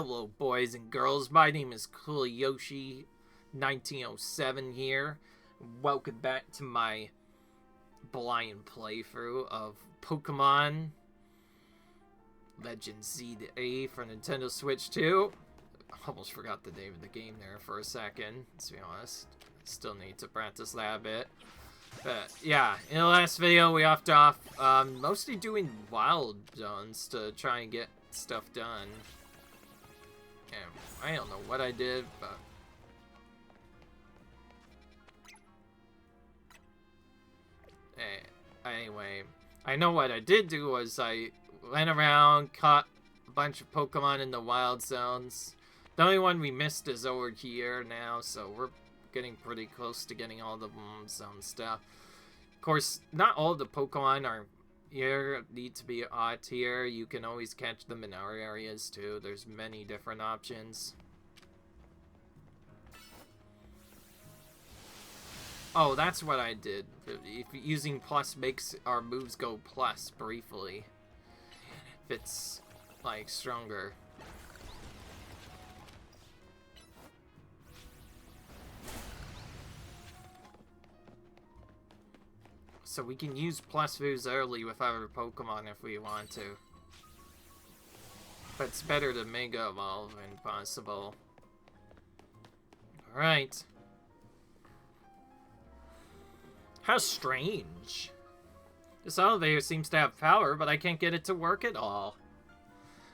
Hello, boys and girls. My name is Yoshi 1907 here. Welcome back to my blind playthrough of Pokémon Legends Z-A for Nintendo Switch 2. Almost forgot the name of the game there for a second, to be honest. Still need to practice that a bit. But yeah, in the last video we left off mostly doing wild zones to try and get stuff done. And I don't know what I did, but anyway, I know what I did do was I went around, caught a bunch of Pokemon in the wild zones. The only one we missed is over here now, so we're getting pretty close to getting all the zone stuff. Of course, not all the Pokemon are here, need to be out here. You can always catch them in our areas too. There's many different options. Oh, that's what I did. If using plus makes our moves go plus briefly. If it's like stronger. So we can use plus moves early with our Pokemon if we want to. But it's better to Mega Evolve when possible. Alright. How strange. This elevator seems to have power, but I can't get it to work at all.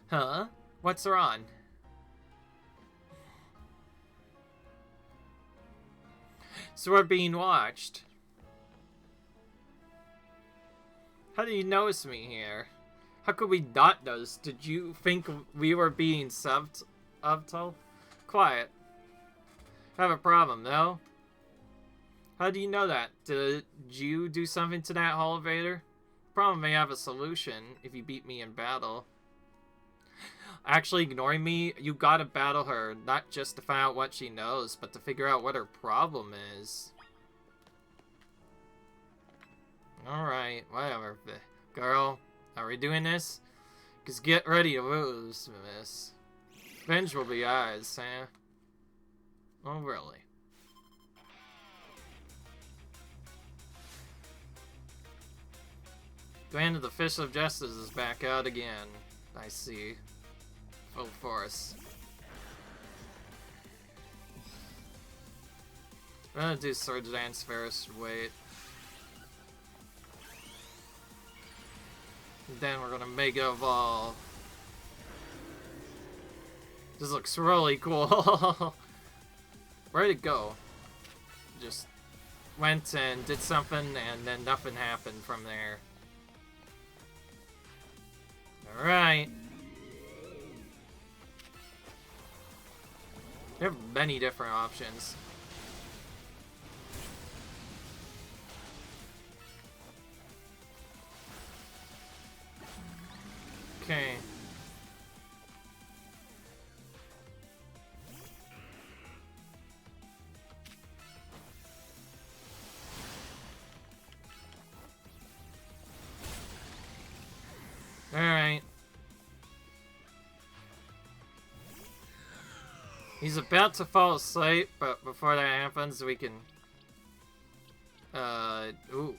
Huh? What's wrong? So we're being watched. How did you notice me here? How could we not notice? Did you think we were being subtle? Quiet. I have a problem, no? How do you know that? Did you do something to that elevator? Problem may have a solution if you beat me in battle. Actually ignoring me, you gotta battle her, not just to find out what she knows, but to figure out what her problem is. Alright, whatever. Girl, are we doing this? Because get ready to lose, miss. Revenge will be ours, huh? Oh, really? Band of the Fish of Justice is back out again. I see. Full force. I'm gonna do Sword Dance first, wait. Then we're gonna Mega Evolve. This looks really cool. Where'd it go? Just went and did something and then nothing happened from there. Alright. We have many different options. Okay. Alright. He's about to fall asleep, but before that happens, we can... ooh.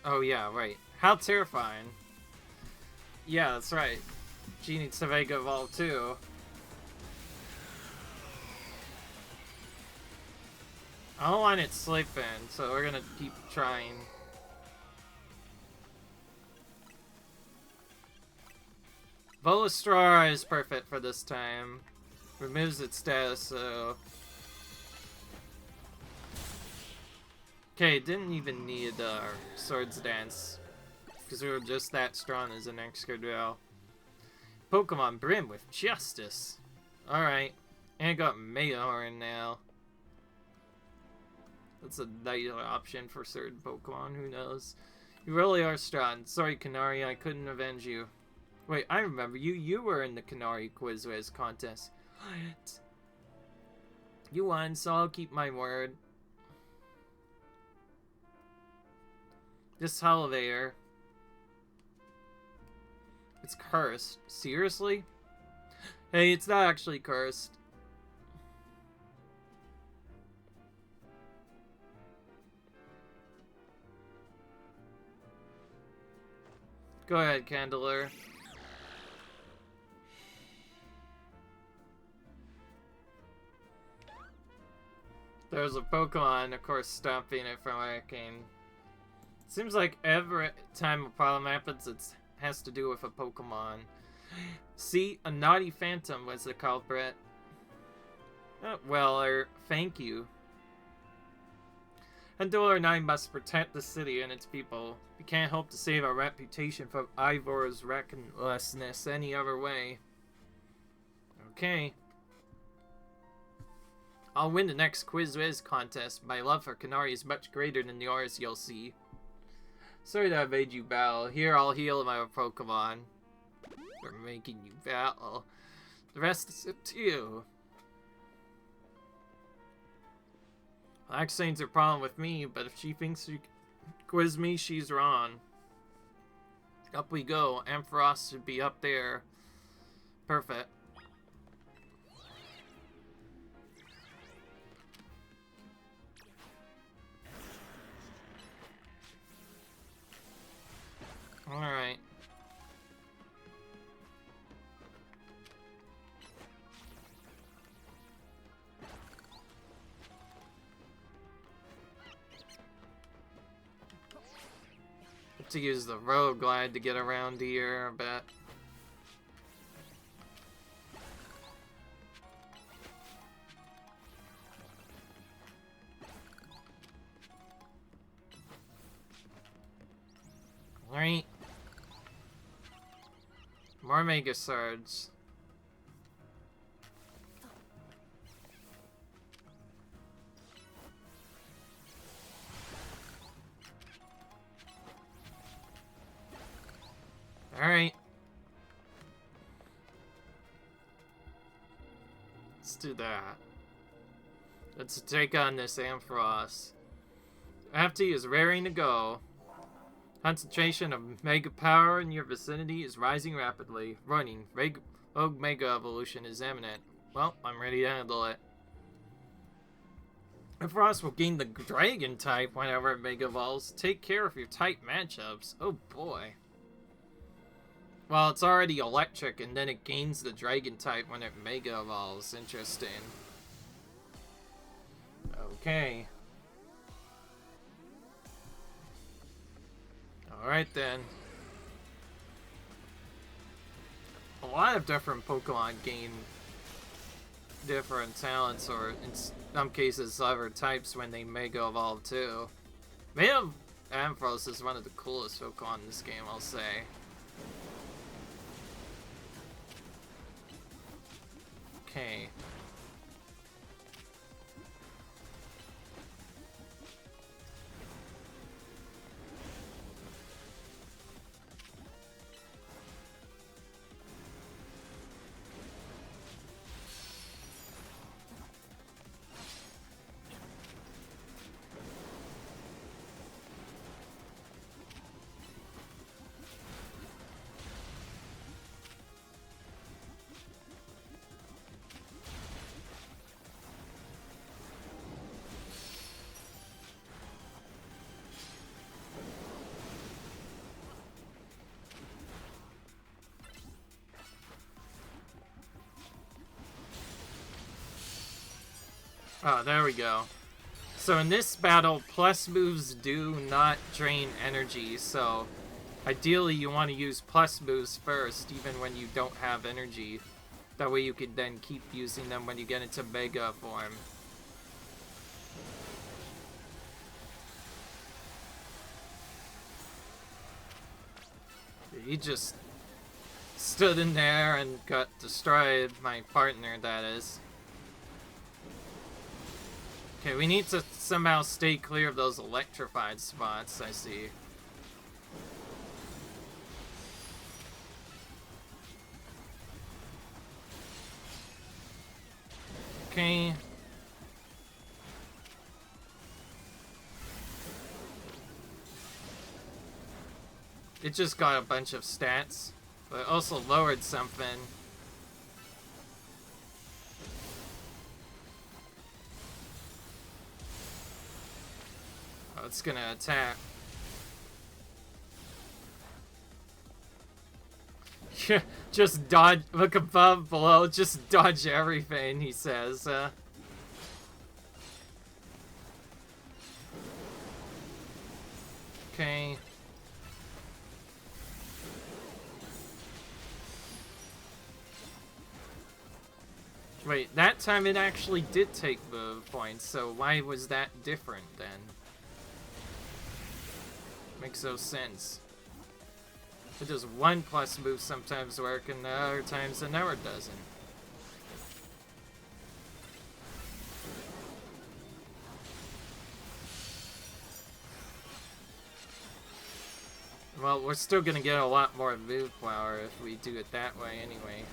Oh yeah, right. How terrifying. Yeah, that's right. She needs to Mega Evolve too. I don't want it sleeping, so we're gonna keep trying. Volastrar is perfect for this time. Removes its status, so... Okay, didn't even need Swords Dance. Because we were just that strong as an extra duel. Pokemon brim with justice. Alright. And I got Mega Horn now. That's a nice option for certain Pokemon, who knows. You really are strong. Sorry, Canary, I couldn't avenge you. Wait, I remember you. You were in the Canary Quiz Wiz contest. What? You won, so I'll keep my word. This elevator. It's cursed. Seriously? Hey, it's not actually cursed. Go ahead, Candler. There's a Pokemon, of course, stopping it from working. Seems like every time a problem happens, it has to do with a Pokemon. See, a naughty phantom was the culprit. Oh, well, thank you. Handler and I must protect the city and its people. We can't hope to save our reputation from Ivor's recklessness any other way. Okay. I'll win the next Quiz Wiz contest. My love for Canary is much greater than yours, you'll see. Sorry that I made you battle. Here, I'll heal my Pokemon. For making you battle. The rest is up to you. Accent's a problem with me, but if she thinks she can quiz me, she's wrong. Up we go. Ampharos should be up there. Perfect. Alright. To use the road glide to get around here a bit. Alright. More Mega Swords. Alright. Let's do that. Let's take on this Ampharos. After is raring to go. Concentration of Mega Power in your vicinity is rising rapidly. Running. Rogue Mega Evolution is imminent. Well, I'm ready to handle it. Ampharos will gain the Dragon type whenever it Mega Evolves. Take care of your type matchups. Oh boy. Well, it's already electric, and then it gains the Dragon type when it Mega Evolves. Interesting. Okay. Alright then. A lot of different Pokemon gain different talents, or in some cases other types when they Mega Evolve too. Mega Ampharos is one of the coolest Pokemon in this game, I'll say. Okay. Oh, there we go. So in this battle, plus moves do not drain energy, so ideally you want to use plus moves first, even when you don't have energy. That way you can then keep using them when you get into Mega form. He just stood in there and got destroyed, my partner, that is. Okay, we need to somehow stay clear of those electrified spots, I see. Okay. It just got a bunch of stats, but it also lowered something. Oh, it's gonna attack. Just dodge. Look above, below. Just dodge everything, he says. Okay. Wait, that time it actually did take the points, so why was that different then? Makes no sense. It does 1+ moves sometimes work, and other times it never doesn't. Well, we're still gonna get a lot more move power if we do it that way anyway.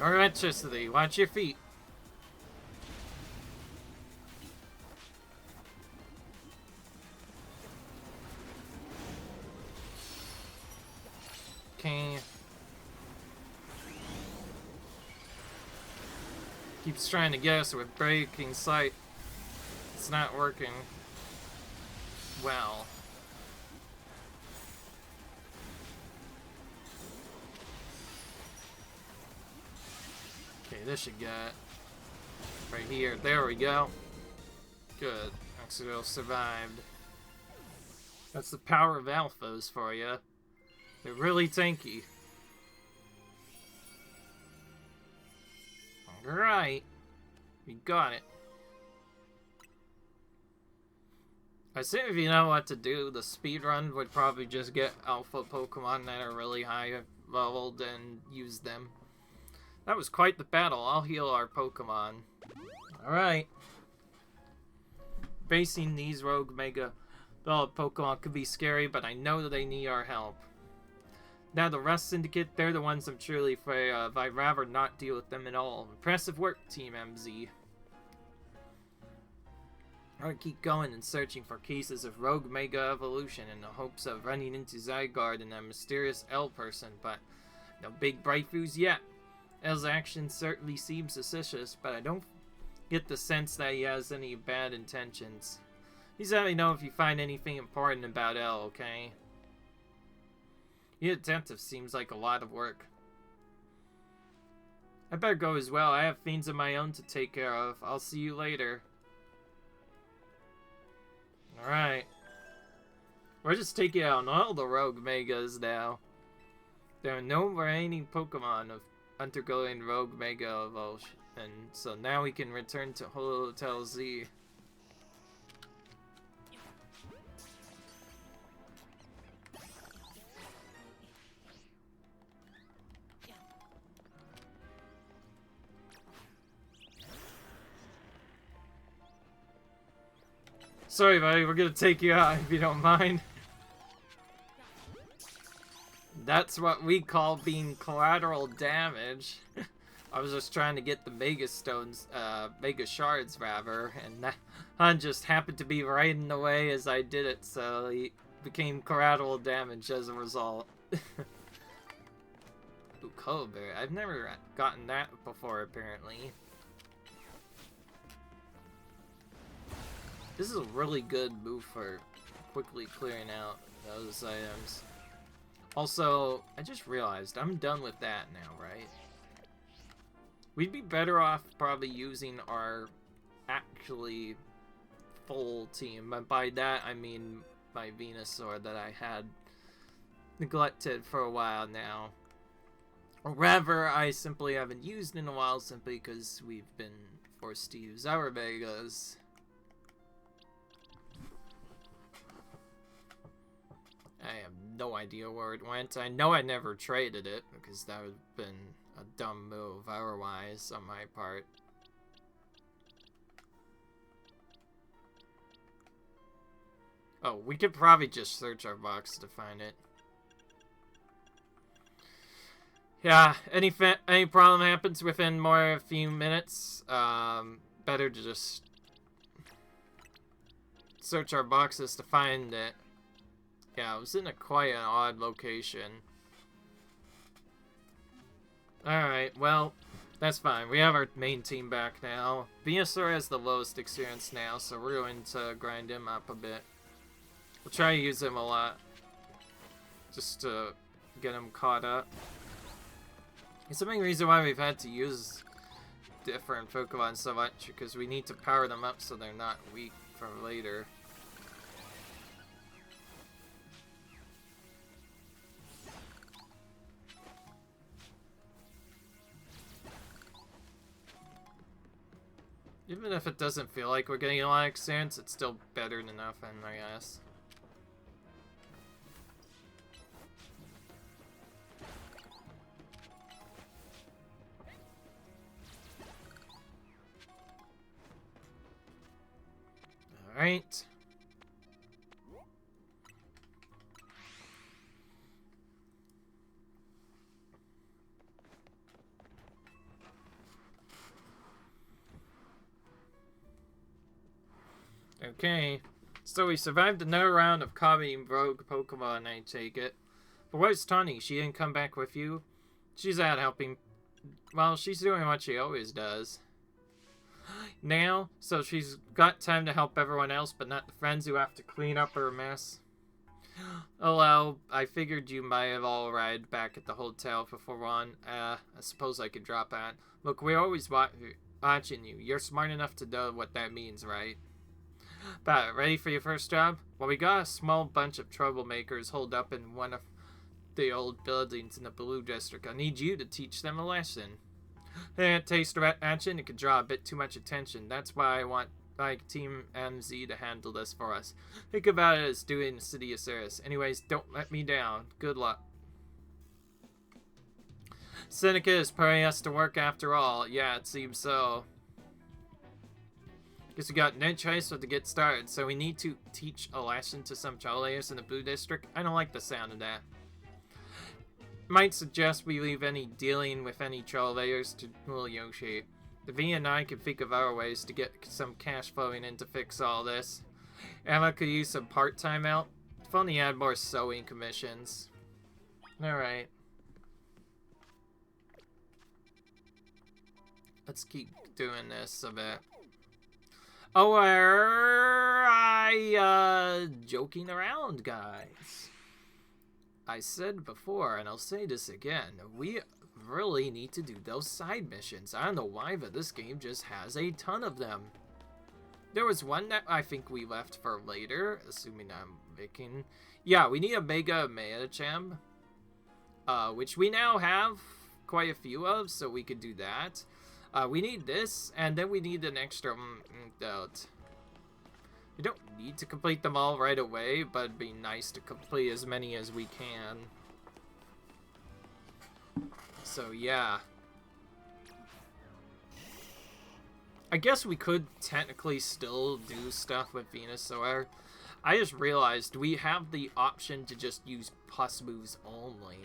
Electricity, watch your feet. Okay. Keeps trying to get us with breaking sight. It's not working well. Okay, this should get right here. There we go. Good. Axel survived. That's the power of alphas for you. They're really tanky. Alright. We got it. I assume if you know what to do, the speedrun would probably just get alpha Pokemon that are really high leveled and use them. That was quite the battle. I'll heal our Pokemon. Alright. Facing these rogue mega Pokemon could be scary, but I know that they need our help. Now the rest Syndicate, they're the ones I'm truly afraid of. I'd rather not deal with them at all. Impressive work, Team MZ. I'll keep going and searching for cases of rogue mega evolution in the hopes of running into Zygarde and that mysterious L person, but no big breakthroughs yet. L's action certainly seems suspicious, but I don't get the sense that he has any bad intentions. Please let me know if you find anything important about L, okay? Being a detective seems like a lot of work. I better go as well. I have things of my own to take care of. I'll see you later. Alright. We're just taking out all the rogue megas now. There are no remaining Pokemon of undergoing rogue mega evolution, and so now we can return to Hotel Z. Sorry, buddy, we're gonna take you out if you don't mind. That's what we call being collateral damage. I was just trying to get the Mega Stones, Mega Shards rather, and that one just happened to be right in the way as I did it, so he became collateral damage as a result. Ooh, Colbert. I've never gotten that before, apparently. This is a really good move for quickly clearing out those items. Also, I just realized I'm done with that now, right? We'd be better off probably using our actually full team. And by that, I mean my Venusaur that I had neglected for a while now. Or rather, I simply haven't used in a while simply because we've been forced to use our Megas. I have no idea where it went. I know I never traded it, because that would have been a dumb move otherwise on my part. Oh, we could probably just search our box to find it. Yeah, any problem happens within more a few minutes, better to just search our boxes to find it. Yeah, I was in quite an odd location. Alright, well, that's fine. We have our main team back now. Venusaur has the lowest experience now, so we're going to grind him up a bit. We'll try to use him a lot, just to get him caught up. It's the main reason why we've had to use different Pokemon so much, because we need to power them up so they're not weak for later. Even if it doesn't feel like we're getting a lot of experience, it's still better than nothing, I guess. Alright. Okay, so we survived another round of copying rogue Pokemon, I take it. But where's Tawny? She didn't come back with you? She's out helping. Well, she's doing what she always does. Now, so she's got time to help everyone else, but not the friends who have to clean up her mess. Oh well, I figured you might have all arrived back at the hotel before one. I suppose I could drop on. Look, we're always watching you. You're smart enough to know what that means, right? But ready for your first job? Well, we got a small bunch of troublemakers holed up in one of the old buildings in the Blue District. I need you to teach them a lesson. They had taste of action. It could draw a bit too much attention. That's why I want Team MZ to handle this for us. Think about it as doing the city a service. Anyways, don't let me down. Good luck. Seneca is putting us to work after all. Yeah, it seems so. Guess we got no choice but to get started, so we need to teach a lesson to some trollers in the Blue District. I don't like the sound of that. Might suggest we leave any dealing with any trollers to Yoshi. The V and I can think of other ways to get some cash flowing in to fix all this. Emma could use some part-time help. If only had more sewing commissions. Alright. Let's keep doing this a bit. Oh, joking around, guys. I said before, and I'll say this again, we really need to do those side missions. I don't know why, but this game just has a ton of them. There was one that I think we left for later, assuming I'm making... Yeah, we need a Mega Medicham, which we now have quite a few of, so we could do that. We need this, and then we need an extra antidote. We don't need to complete them all right away, but it'd be nice to complete as many as we can. So, yeah. I guess we could technically still do stuff with Venusaur. I just realized we have the option to just use plus moves only.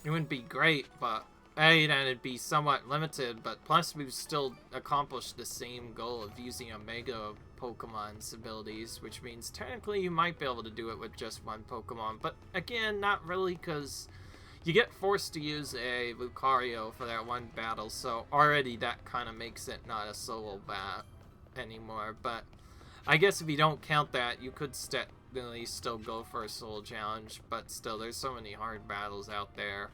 It wouldn't be great, but... and it'd be somewhat limited, but plus moves still accomplish the same goal of using a Mega Pokemon's abilities, which means technically you might be able to do it with just one Pokemon, but again, not really, because you get forced to use a Lucario for that one battle, so already that kind of makes it not a solo bat anymore, but I guess if you don't count that, you could technically still go for a solo challenge, but still, there's so many hard battles out there.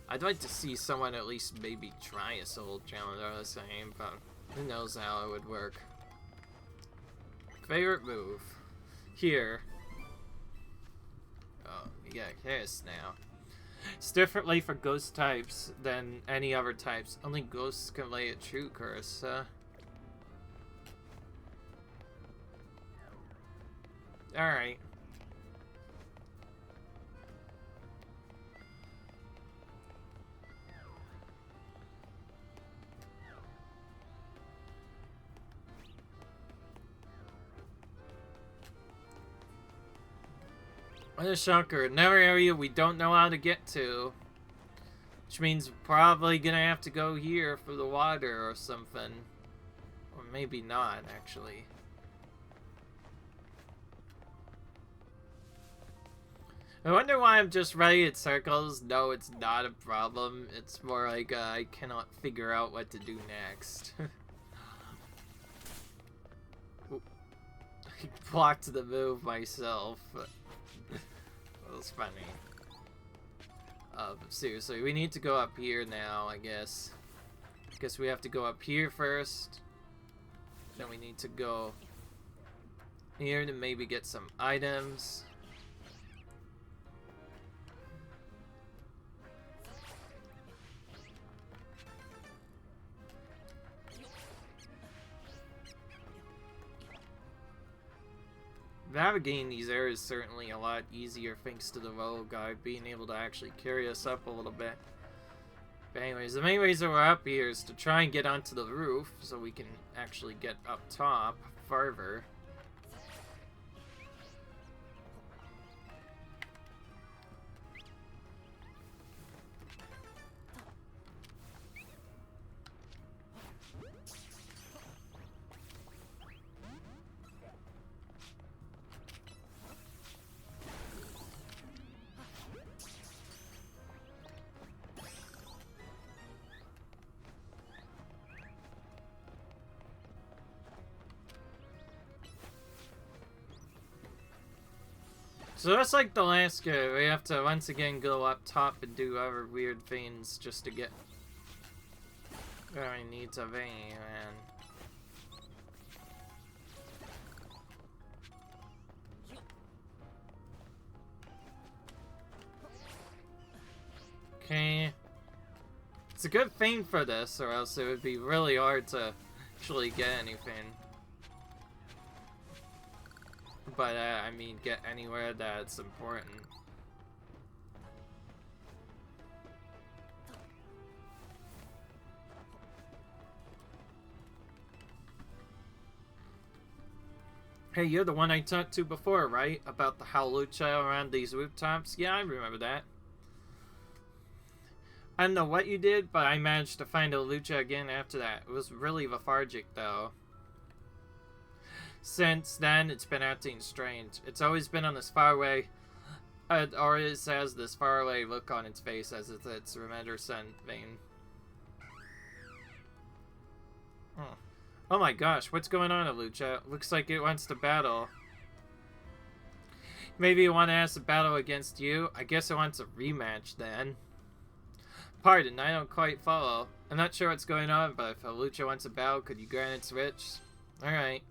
I'd like to see someone at least maybe try a solo challenge or the same, but who knows how it would work. Favorite move. Here. Oh, you got Kiss now. It's differently for ghost types than any other types. Only ghosts can lay a true curse. Alright. What a shocker. Another area we don't know how to get to. Which means we're probably gonna have to go here for the water or something. Or maybe not, actually. I wonder why I'm just running in circles. No, it's not a problem. It's more like I cannot figure out what to do next. I blocked the move myself. That was funny. Seriously, we need to go up here now, I guess. Guess we have to go up here first. Then we need to go here to maybe get some items. Navigating these areas is certainly a lot easier thanks to the rogue guy being able to actually carry us up a little bit. But anyways, the main reason we're up here is to try and get onto the roof so we can actually get up top further. So that's like the last go. We have to once again go up top and do other weird things just to get where I need to be, man. Okay. It's a good thing for this, or else it would be really hard to actually get anything. But, I mean, get anywhere that's important. Hey, you're the one I talked to before, right? About the Howlucha around these rooftops? Yeah, I remember that. I don't know what you did, but I managed to find a Lucha again after that. It was really lethargic, though. Since then, it's been acting strange. It's always been on this faraway, or it has this faraway look on its face as if it's remembered something. Oh my gosh, what's going on, Lucha? Looks like it wants to battle. Maybe it wants to battle against you? I guess it wants a rematch then. Pardon, I don't quite follow. I'm not sure what's going on, but if Lucha wants a battle, could you grant its wish? Alright.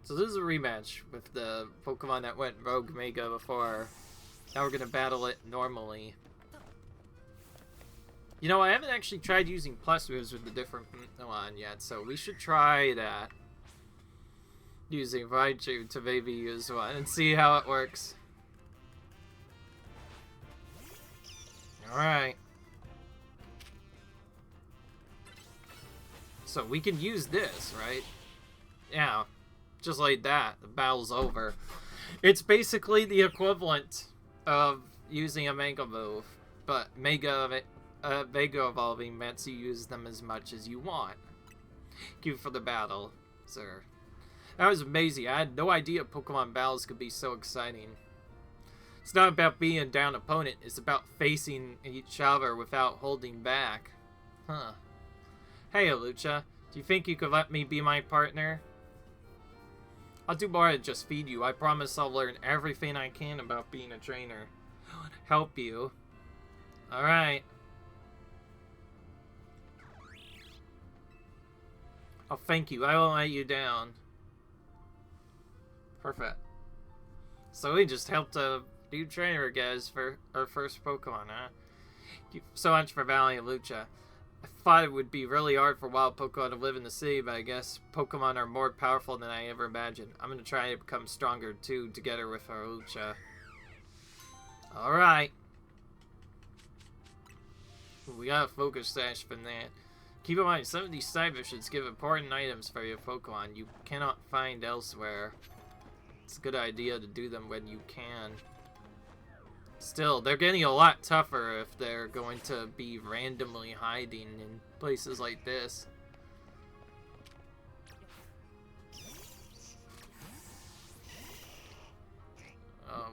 So this is a rematch with the Pokemon that went Rogue Mega before. Now we're gonna battle it normally. You know, I haven't actually tried using plus moves with the different Pokemon yet, so we should try that. Using Raichu to maybe use one and see how it works. Alright. So we can use this, right? Yeah. Just like that, the battle's over. It's basically the equivalent of using a Mega move, but Mega Evolving lets you use them as much as you want. Thank you for the battle, sir. That was amazing. I had no idea Pokemon battles could be so exciting. It's not about being a down opponent, it's about facing each other without holding back. Huh. Hey, Lucha, do you think you could let me be my partner? I'll do more than just feed you. I promise I'll learn everything I can about being a trainer. Help you. Alright. Oh, thank you. I won't let you down. Perfect. So we just helped a new trainer, guys, for our first Pokemon, huh? Thank you so much for battling Lucha. I thought it would be really hard for wild Pokemon to live in the city, but I guess Pokemon are more powerful than I ever imagined. I'm going to try to become stronger, too, together with our Lucha. Alright. We got a focus sash from that. Keep in mind, some of these side missions give important items for your Pokemon you cannot find elsewhere. It's a good idea to do them when you can. Still, they're getting a lot tougher if they're going to be randomly hiding in places like this.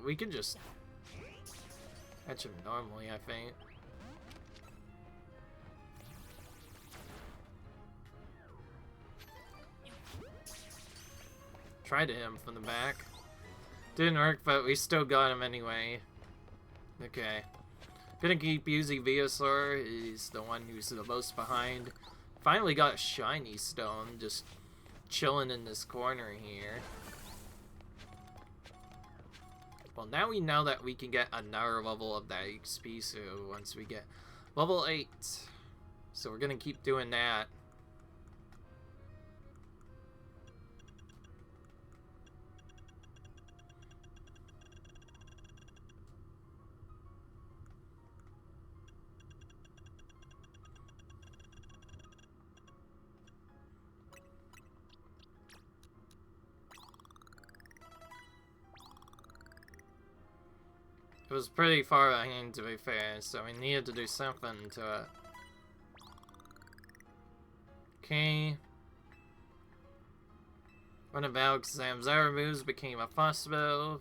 We can just catch him normally, I think. Tried to hit him from the back. Didn't work, but we still got him anyway. Okay. Gonna keep using Venusaur. He's the one who's the most behind. Finally got a shiny stone, just chilling in this corner here. Well, now we know that we can get another level of that XP soon once we get level 8. So we're gonna keep doing that. It was pretty far behind, to be fair, so we needed to do something to it. Okay. One of Alakazam's other moves became a fuss move.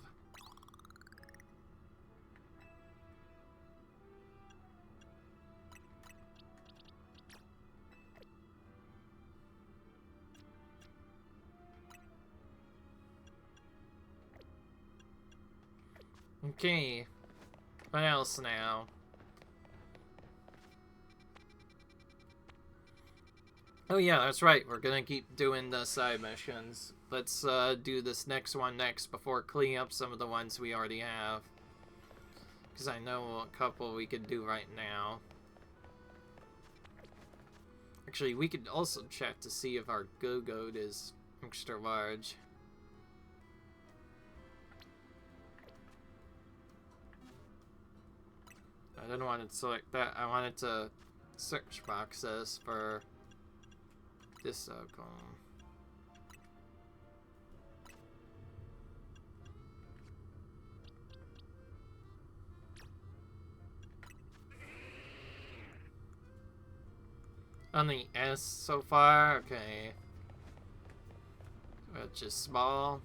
Okay. What else now? Oh yeah, that's right. We're gonna keep doing the side missions. Let's do this next one next before cleaning up some of the ones we already have. Because I know a couple we could do right now. Actually, we could also check to see if our Go-Goat is extra large. I didn't want to select that. I wanted to search boxes for this icon. On the S so far, okay. Which is small.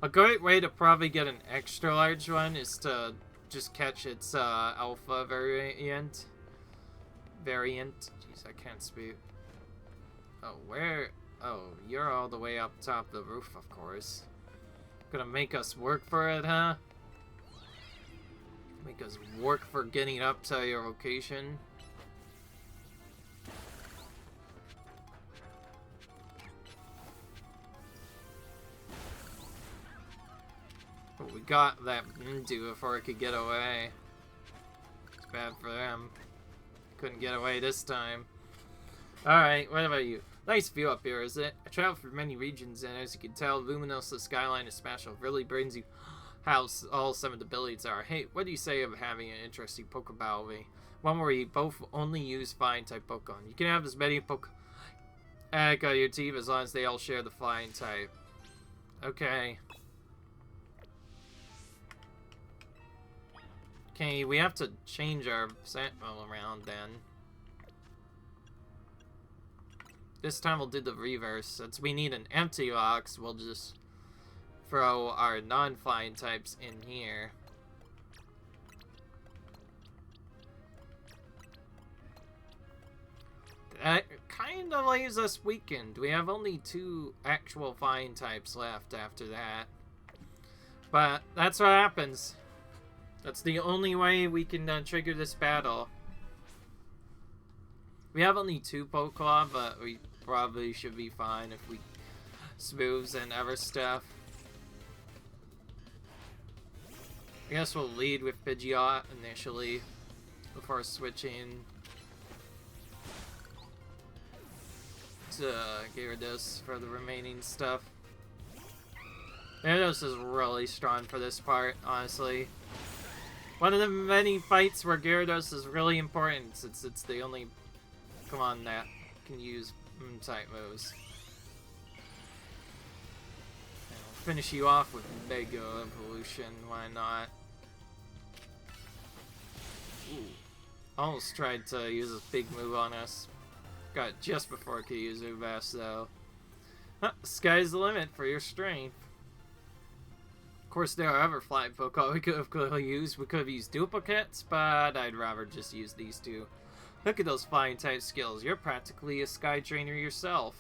A great way to probably get an extra large one is to just catch its alpha variant. Jeez, I can't speak. Oh, where? Oh, you're all the way up top of the roof, of course. Gonna make us work for it, huh? Make us work for getting up to your location. But we got that Mdu before it could get away. It's bad for them. Couldn't get away this time. Alright, what about you? Nice view up here, is it? I traveled through many regions, and as you can tell, Luminose skyline is special. It really brings you how all some of the abilities are. Hey, what do you say of having an interesting Pokeball with me? One where you both only use flying type Pokemon. You can have as many Pokemon at your team as long as they all share the flying type. Okay. Okay, we have to change our Sentinel around then. This time we'll do the reverse. Since we need an empty box, we'll just throw our non-flying types in here. That kind of leaves us weakened. We have only 2 actual flying types left after that. But that's what happens. That's the only way we can trigger this battle. We have only 2 Pokemon, but we probably should be fine if we smooths and other stuff. I guess we'll lead with Pidgeot initially before switching to Gyarados for the remaining stuff. Gyarados is really strong for this part, honestly. One of the many fights where Gyarados is really important since it's the only Pokemon that can use type moves. And I'll finish you off with Mega Evolution, why not? Ooh. Almost tried to use a big move on us. Got it just before I could use Ubas though. Huh, sky's the limit for your strength. Of course, there are other flying Pokemon we could have used. We could have used duplicates, but I'd rather just use these two. Look at those flying type skills. You're practically a Sky Trainer yourself.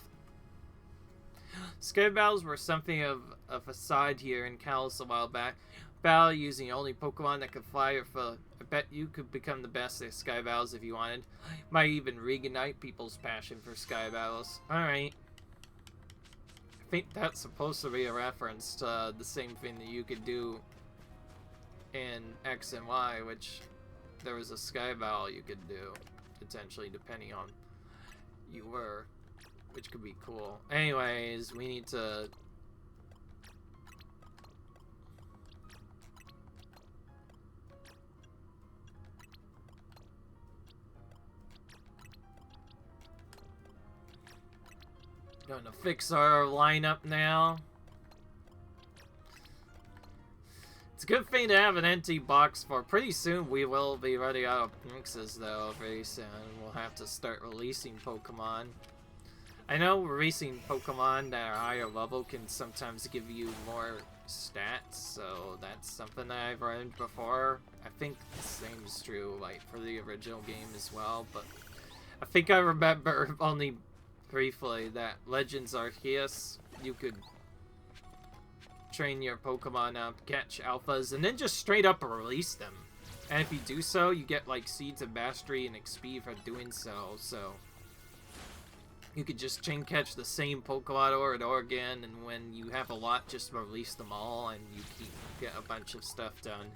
Sky battles were something of a facade here in Kalos a while back. Battle using the only Pokemon that could fly or I bet you could become the best at Sky battles if you wanted. Might even reignite people's passion for Sky battles. Alright. I think that's supposed to be a reference to the same thing that you could do in X and Y, which there was a Sky battle you could do, potentially, depending on you were, which could be cool. Anyways, we need to... Gonna fix our lineup now. It's a good thing to have an empty box for. Pretty soon we will be running out of mixes though, very soon. We'll have to start releasing Pokemon. I know releasing Pokemon that are higher level can sometimes give you more stats, so that's something that I've learned before. I think the same is true like for the original game as well, but I think I remember only briefly that Legends Arceus, you could train your Pokemon up, catch alphas, and then just straight up release them. And if you do so, you get like Seeds of Mastery and XP for doing so, so you could just chain catch the same Pokemon over and over again, and when you have a lot, just release them all, and you get a bunch of stuff done.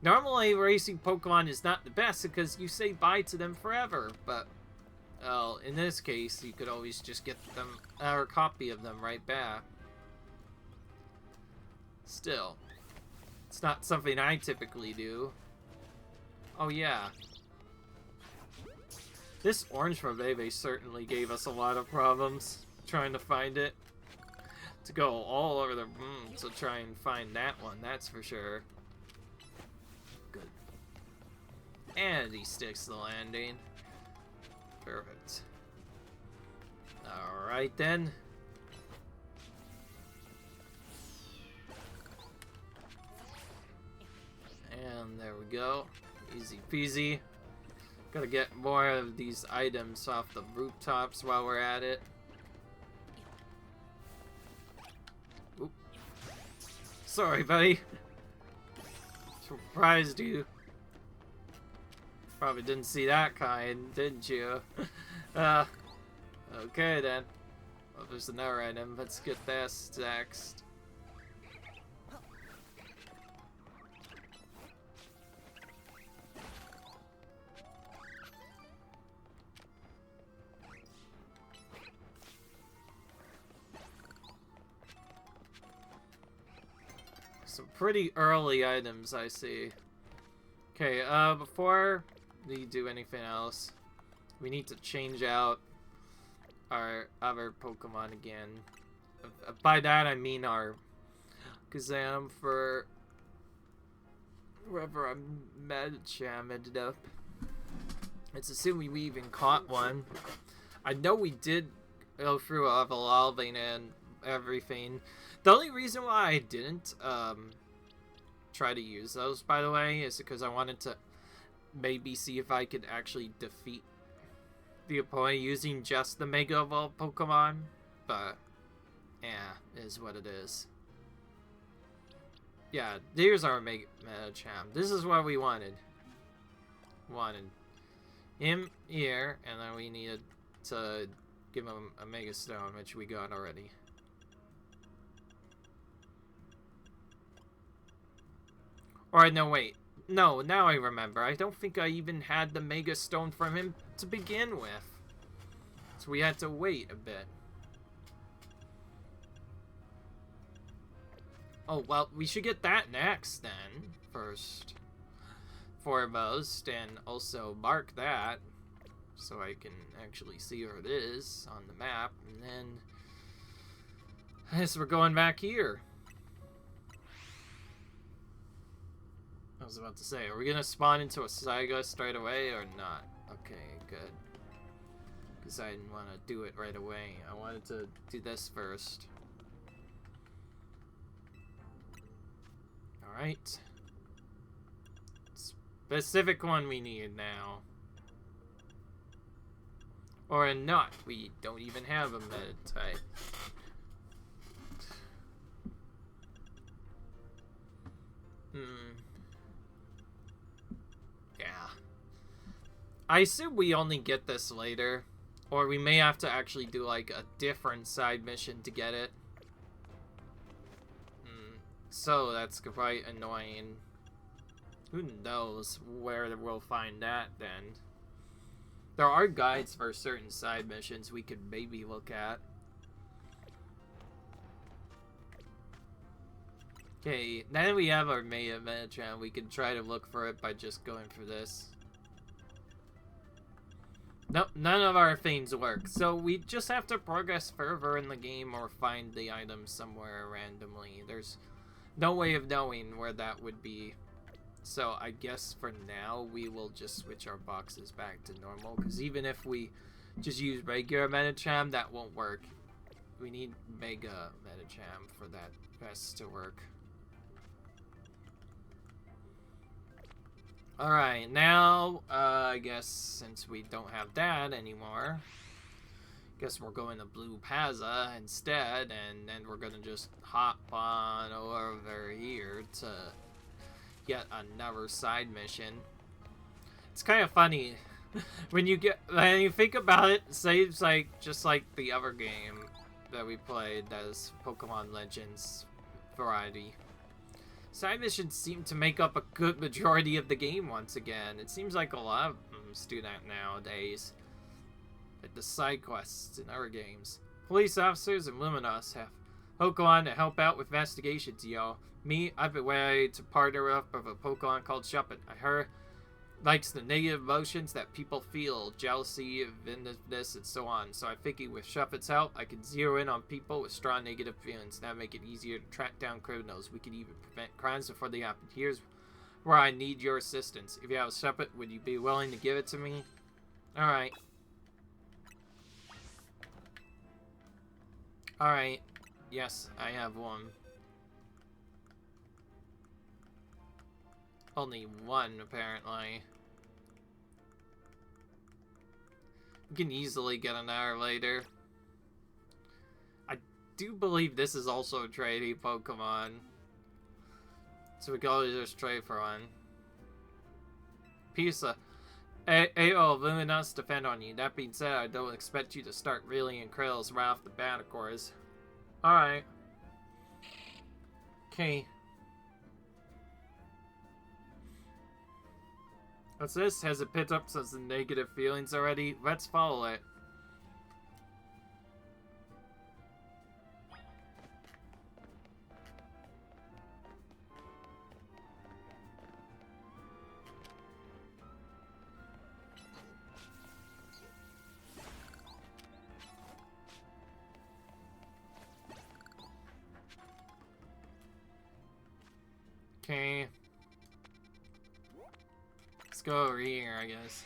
Normally, racing Pokemon is not the best because you say bye to them forever, but well, in this case, you could always just get them, or a copy of them right back. Still, it's not something I typically do. Oh yeah. This orange from Bebe certainly gave us a lot of problems trying to find it. To go all over the room to try and find that one, that's for sure. Good. And he sticks the landing. Perfect. Alright then. And there we go. Easy peasy. Gotta get more of these items off the rooftops while we're at it. Oop. Sorry, buddy. Surprised you. Probably didn't see that kind, didn't you? Okay then. Well, there's another item. Let's get this next. Some pretty early items I see. Okay, before we do anything else, we need to change out our other Pokemon again. By that I mean our Kazam for wherever our Medicham ended up. It's assuming we even caught one. I know we did go through evolving and everything. The only reason why I didn't try to use those, by the way, is because I wanted to maybe see if I could actually defeat the opponent using just the Mega Evolved Pokemon, but yeah, it is what it is. Yeah, here's our Medicham. This is what we wanted. Wanted him here, and then we needed to give him a Mega Stone, which we got already. Or no, wait. No, now I remember. I don't think I even had the Mega Stone from him to begin with. So we had to wait a bit. Oh, well, we should get that next then. First. Foremost. And also mark that. So I can actually see where it is on the map. And then I guess we're going back here. I was about to say, are we gonna spawn into a Saiga straight away or not? Okay, good. Because I didn't want to do it right away. I wanted to do this first. Alright. Specific one we need now. Or not. We don't even have a meta type. Yeah. I assume we only get this later. Or we may have to actually do like a different side mission to get it. So that's quite annoying. Who knows where we'll find that then. There are guides for certain side missions we could maybe look at. Okay, now that we have our meta channel, we can try to look for it by just going for this. Nope, none of our things work. So we just have to progress further in the game or find the item somewhere randomly. There's no way of knowing where that would be. So I guess for now, we will just switch our boxes back to normal. Because even if we just use regular Medicham, that won't work. We need Mega Medicham for that best to work. Alright, now, I guess since we don't have that anymore, guess we're going to Blue Plaza instead, and then we're gonna just hop on over here to get another side mission. It's kind of funny when you think about it. Seems like just like the other game that we played, that is Pokemon Legends variety. Side missions seem to make up a good majority of the game once again. It seems like a lot of them do that nowadays. Like the side quests in other games. Police officers and Luminose have Pokemon to help out with investigations, yo. Me, I've been waiting to partner up with a Pokemon called Shuppet. I heard likes the negative emotions that people feel, jealousy, vindictiveness, and so on. So I figured with Shuppet's help, I could zero in on people with strong negative feelings. That make it easier to track down criminals. We could even prevent crimes before they happen. Here's where I need your assistance. If you have a Shuppet, would you be willing to give it to me? Alright. Alright. Yes, I have one. Only one, apparently. We can easily get an hour later. I do believe this is also a trading Pokemon. So we can always just trade for one. Pisa. AO, Luminous defend on you. That being said, I don't expect you to start reeling in Krills right off the bat, of course. Alright. Okay. What's this? Has it picked up some negative feelings already? Let's follow it. Okay. Let's go over here, I guess.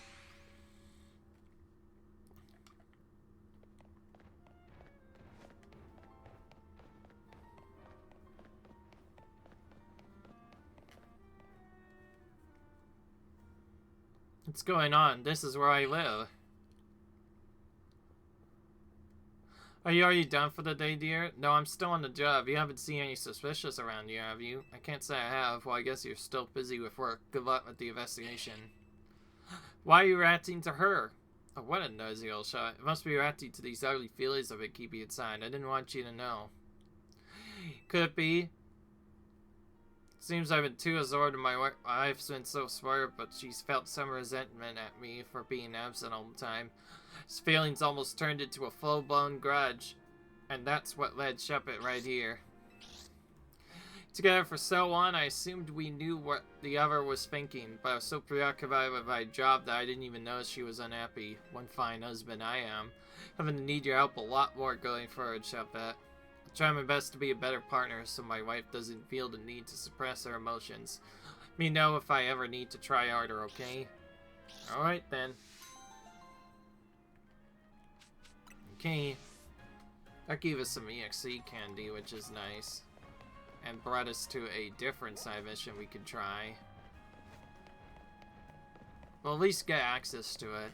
What's going on? This is where I live. Are you already done for the day, dear? No, I'm still on the job. You haven't seen any suspicious around here, have you? I can't say I have. Well, I guess you're still busy with work. Good luck with the investigation. Why are you reacting to her? Oh, what a nosy old shot. It must be reacting to these ugly feelings I've been keeping inside. I didn't want you to know. Could it be? Seems I've been too absorbed in my work. I've been so smart, but she's felt some resentment at me for being absent all the time. His feelings almost turned into a full-blown grudge. And that's what led Shuppet right here. Together for so long, I assumed we knew what the other was thinking, but I was so preoccupied with my job that I didn't even notice she was unhappy. One fine husband I am. I'm gonna need your help a lot more going forward, Shuppet. I'll try my best to be a better partner so my wife doesn't feel the need to suppress her emotions. Let me know if I ever need to try harder, okay? Alright then. Okay. That gave us some EXE candy, which is nice. and brought us to a different side mission we could try. We'll at least get access to it.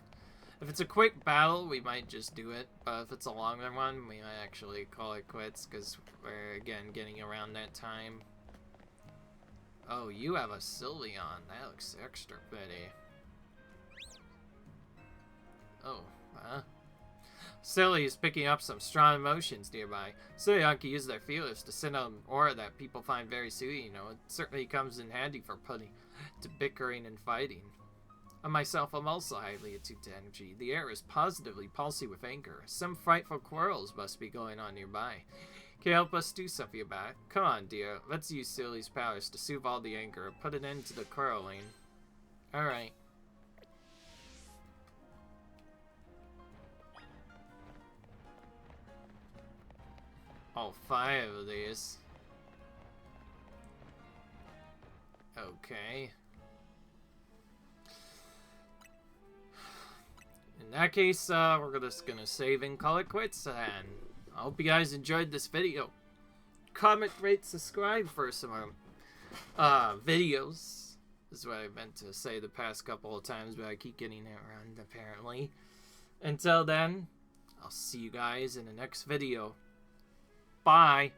If it's a quick battle, we might just do it, but if it's a longer one, we might actually call it quits, because we're, again, getting around that time. Oh, you have a Sylveon. That looks extra pretty. Oh, huh? Silly is picking up some strong emotions nearby. Sylveon can use their feelers to send out an aura that people find very soothing, you know. It certainly comes in handy for putting to bickering and fighting. I myself am also highly attuned to energy. The air is positively pulsing with anger. Some frightful quarrels must be going on nearby. Can you help us do something about it? Come on, dear. Let's use Silly's powers to soothe all the anger and put an end to the quarreling. Alright. All 5 of these. Okay. In that case, we're just gonna save and call it quits, and I hope you guys enjoyed this video. Comment, rate, subscribe for some more videos. This is what I meant to say the past couple of times, but I keep getting it wrong, apparently. Until then, I'll see you guys in the next video. Bye!